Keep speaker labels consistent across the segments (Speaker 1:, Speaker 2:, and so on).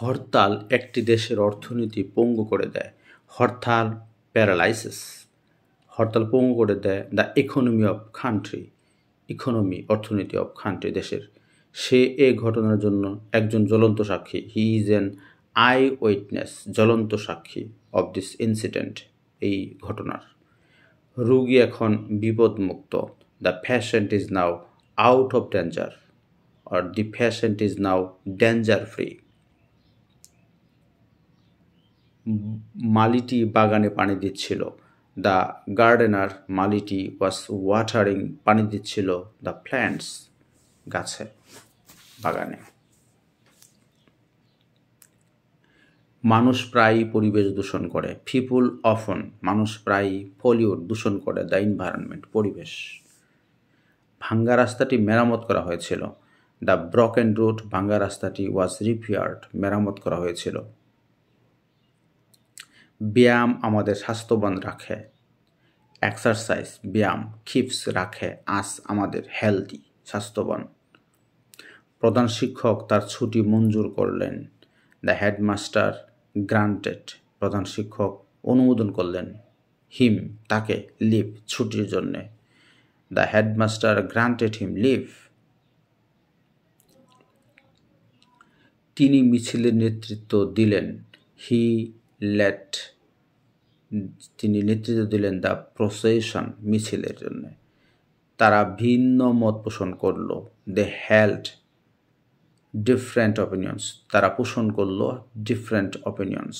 Speaker 1: হরতাল একটি দেশের অর্থনীতি পঙ্গু করে দেয়। হরতাল প্যারালাইসিস। হরতাল পঙ্গু করে দেয় দ্য ইকোনমি অফ কান্ট্রি। অর্থনীতি অফ কান্ট্রি দেশের। সে এ ঘটনার জন্য একজন জ্বলন্ত সাক্ষী। He is an I witness, জ্বলন্ত সাক্ষী অফ দিস ইনসিডেন্ট, এই ঘটনার। রোগী এখন বিপদমুক্ত। The patient is now out of danger, or the patient is now danger free. মালিটি বাগানে পানি দিচ্ছিল। দ্য গার্ডেনার, মালিটি ওয়াজ ওয়াটারিং, পানি দিচ্ছিল দ্য প্ল্যান্টস, গাছে, বাগানে। মানুষ প্রায়ই পরিবেশ দূষণ করে। পিপুল অফন, মানুষ প্রায়ই পলিউট, দূষণ করে দ্য এনভায়রনমেন্ট, পরিবেশ। ভাঙ্গা রাস্তাটি মেরামত করা হয়েছিল। দ্য ব্রকেন রুট, ভাঙ্গা রাস্তাটি ওয়াজ রিপেয়ার্ড, মেরামত করা হয়েছিল। ব্যায়াম আমাদের স্বাস্থ্যবান রাখে। এক্সারসাইজ, ব্যায়াম, কিপস, রাখে আস, আমাদের হেলদি, স্বাস্থ্যবান। প্রধান শিক্ষক তার ছুটি মঞ্জুর করলেন। দ্য হেডমাস্টার গ্রান্টেড, প্রধান শিক্ষক অনুমোদন করলেন। হিম, তাকে, লিভ, ছুটির জন্যে। The headmaster granted him leave. তিনি মিছিলের নেতৃত্ব দিলেন। হি লেড, তিনি নেতৃত্ব দিলেন দ্য প্রসেশন, মিছিলের জন্য। তারা ভিন্ন মত পোষণ করল। দে হেল্ড ডিফারেন্ট অপিনিয়ন্স, তারা পোষণ করল ডিফারেন্ট অপিনিয়ন্স।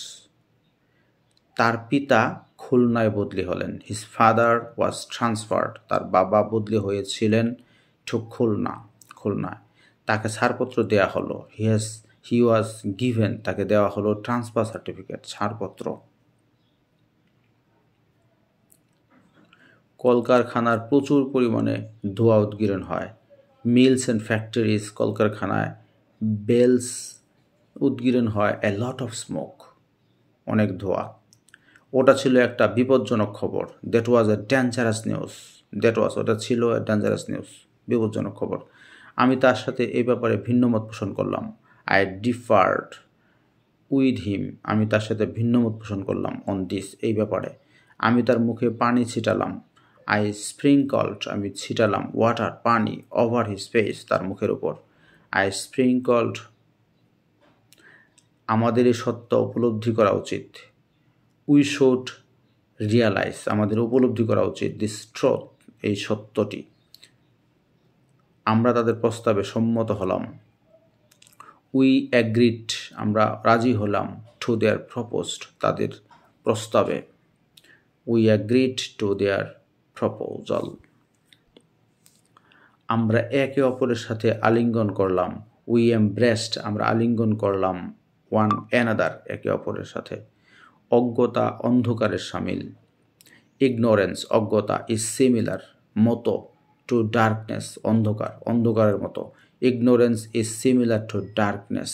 Speaker 1: তার পিতা খুলনায় বদলি হলেন। হিজ ফাদার ওয়াজ ট্রান্সফার্ড, তার বাবা বদলি হয়েছিলেন টু খুলনায়। তাকে ছাড়পত্র দেয়া হলো। হি ওয়াজ গিভেন, তাকে দেওয়া হলো ট্রান্সফার সার্টিফিকেট, ছাড়পত্র। কলকারখানার প্রচুর পরিমাণে ধোঁয়া উদ্গীরণ হয়। মিলস অ্যান্ড ফ্যাক্টরিজ, কলকারখানায় বেলস উদ্গীরণ হয়। এ লট অফ স্মোক, অনেক ধোঁয়া। ওটা ছিল একটা বিপজ্জনক খবর। That was a dangerous news. ওটা ছিল এ ডেঞ্জারাস নিউজ, বিপজ্জনক খবর। আমি তার সাথে এই ব্যাপারে ভিন্নমত পোষণ করলাম। আই ডিফার্ড উইথ হিম, আমি তার সাথে ভিন্নমত পোষণ করলাম অন দিস, এই ব্যাপারে। আমি তার মুখে পানি ছিটালাম। আই স্প্রিঙ্কলড, আমি ছিটালাম ওয়াটার, পানি, ওভার হিজ ফেস, তার মুখের উপর। আই স্প্রিঙ্কলড। আমাদের এই সত্য উপলব্ধি করা উচিত। উই শুড রিয়ালাইজ, আমাদের উপলব্ধি করা উচিত দিস ট্রুথ, এই সত্যটি। আমরা তাদের প্রস্তাবে সম্মত হলাম। উই অ্যাগ্রিড, আমরা রাজি হলাম। টু দেয়ার প্রপোজড, তাদের প্রস্তাবে। We agreed to their proposal. আমরা একে অপরের সাথে আলিঙ্গন করলাম। উই এমব্রেসড, আমরা আলিঙ্গন করলাম ওয়ান অ্যানাদার, একে অপরের সাথে। অজ্ঞতা অন্ধকারের সামিল। ইগনোরেন্স, অজ্ঞতা, ইজ সিমিলার, মতো, টু ডার্কনেস, অন্ধকার, অন্ধকারের মতো। Ignorance is similar to darkness.